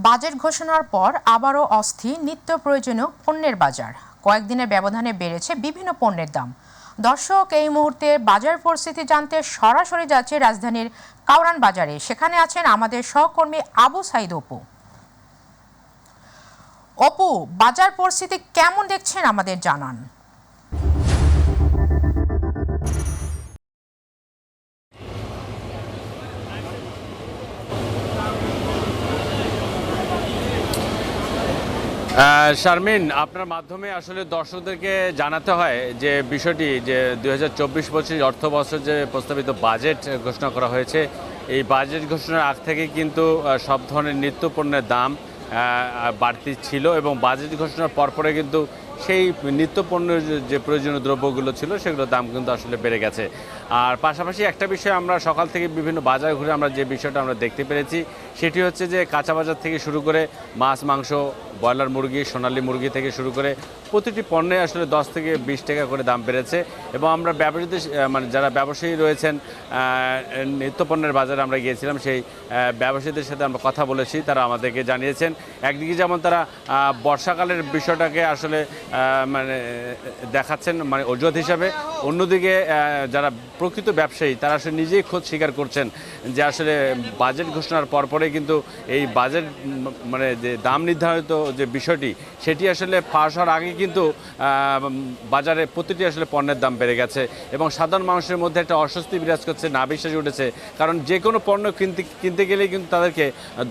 Budget ঘোষণার পর আবারও অস্থির নিত্য প্রয়োজনীয় পণ্যের বাজার। কয়েকদিনের ব্যবধানে বেড়েছে বিভিন্ন পণ্যের দাম। দর্শক, এই মুহূর্তে বাজার পরিস্থিতি জানতে সরাসরি যাচ্ছে রাজধানীর কাউরান বাজারে। সেখানে আছেন আমাদের সহকর্মী আবু সাইদ অপু। অপু, বাজার পরিস্থিতি কেমন দেখছেন আমাদের জানান। শারমিন, আপনার মাধ্যমে আসলে দর্শকদেরকে জানাতে হয় যে বিষয়টি যে 2024-25 অর্থ বছর যে প্রস্তাবিত বাজেট ঘোষণা করা হয়েছে, এই বাজেট ঘোষণার আগ থেকে কিন্তু সব ধরনের নিত্য পণ্যের দাম বাড়তি ছিল এবং বাজেট ঘোষণার পরপরে কিন্তু সেই নিত্য পণ্যের যে প্রয়োজনীয় দ্রব্যগুলো ছিল সেগুলোর দাম কিন্তু আসলে বেড়ে গেছে। আর পাশাপাশি একটা বিষয় আমরা সকাল থেকে বিভিন্ন বাজার ঘুরে আমরা যে বিষয়টা আমরা দেখতে পেরেছি সেটি হচ্ছে যে কাঁচা বাজার থেকে শুরু করে মাছ, মাংস, ব্রয়লার মুরগি, সোনালী মুরগি থেকে শুরু করে প্রতিটি পণ্যে আসলে 10 থেকে 20 টাকা করে দাম বেড়েছে। এবং আমরা ব্যবসায়ীদের মানে যারা ব্যবসায়ী রয়েছেন নিত্য পণ্যের বাজারে আমরা গিয়েছিলাম, সেই ব্যবসায়ীদের সাথে আমরা কথা বলেছি। তারা আমাদেরকে জানিয়েছেন একদিকে যেমন তারা বর্ষাকালের বিষয়টাকে আসলে মানে দেখাচ্ছেন মানে অজুহাত হিসাবে, অন্যদিকে যারা প্রকৃত ব্যবসায়ী তারা আসলে নিজেই খোঁজ স্বীকার করছেন যে আসলে বাজেট ঘোষণার পরপরে কিন্তু এই বাজেট মানে যে দাম নির্ধারিত যে বিষয়টি সেটি আসলে পাশ হওয়ার আগে কিন্তু বাজারে প্রতিটি আসলে পণ্যের দাম বেড়ে গেছে এবং সাধারণ মানুষের মধ্যে একটা অস্বস্তি বিরাজ করছে, না বিশ্বাস উঠেছে। কারণ যে কোনো পণ্য কিনতে গেলেই কিন্তু তাদেরকে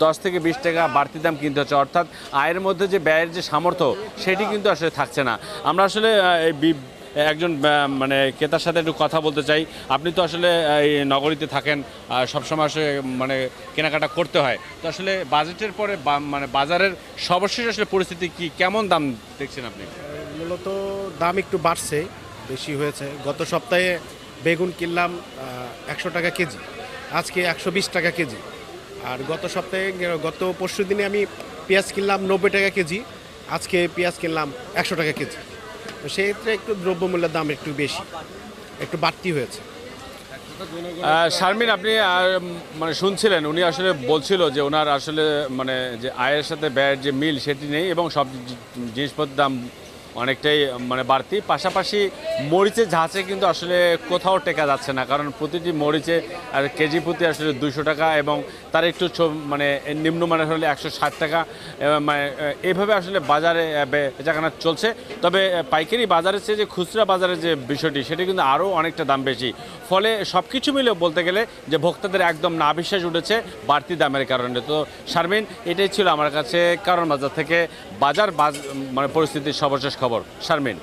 10 থেকে 20 টাকা বাড়তি দাম কিনতে হচ্ছে, অর্থাৎ আয়ের মধ্যে যে ব্যয়ের যে সামর্থ্য সেটি কিন্তু আসলে থাকছে না। আমরা আসলে একজন মানে ক্রেতার সাথে একটু কথা বলতে চাই। আপনি তো আসলে এই নগরীতে থাকেন, সবসময় আসলে মানে কেনাকাটা করতে হয়, তো আসলে বাজেটের পরে মানে বাজারের সর্বশেষ আসলে পরিস্থিতি কি, কেমন দাম দেখছেন আপনি? মূলত দাম একটু বাড়ছে, বেশি হয়েছে। গত সপ্তাহে বেগুন কিনলাম 100 টাকা কেজি, আজকে 120 টাকা কেজি। আর গত পরশু দিনে আমি পেঁয়াজ কিনলাম 90 টাকা কেজি, আজকে পেঁয়াজ কিনলাম 100 টাকা কেজি। তো সেই ক্ষেত্রে একটু দ্রব্যমূল্যের দাম একটু বেশি, একটু বাড়তি হয়েছে। শারমিন, আপনি মানে শুনছিলেন উনি আসলে বলছিল যে ওনার আসলে মানে যে আয়ের সাথে ব্যয়ের যে মিল সেটি নেই এবং সব জিনিসপত্রের দাম অনেকটাই মানে বাড়তি। পাশাপাশি মরিচের ঝাঁচে কিন্তু আসলে কোথাও টেকা যাচ্ছে না, কারণ প্রতিটি মরিচে আর কেজি প্রতি আসলে 200 টাকা এবং তার একটু মানে নিম্নমানের হলে 160 টাকা, মানে এইভাবে আসলে বাজারে বেচাকেনা চলছে। তবে পাইকারি বাজারের চেয়ে যে খুচরা বাজারের যে বিষয়টি সেটি কিন্তু আরও অনেকটা দাম বেশি। ফলে সব কিছু মিলে বলতে গেলে যে ভোক্তাদের একদম না বিশ্বাস উঠেছে বাড়তি দামের কারণে। তো শারমিন, এটাই ছিল আমার কাছে কারণ বাজার থেকে মানে পরিস্থিতির সর্বশেষ খবর। শারমিন।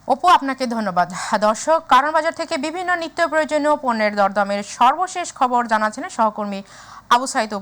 অপু, আপনাকে ধন্যবাদ। দর্শক, কারণ বাজার থেকে বিভিন্ন নিত্য প্রয়োজনীয় পণ্যের দরদামের সর্বশেষ খবর জানাচ্ছেন সহকর্মী আবু সাইদ অপু।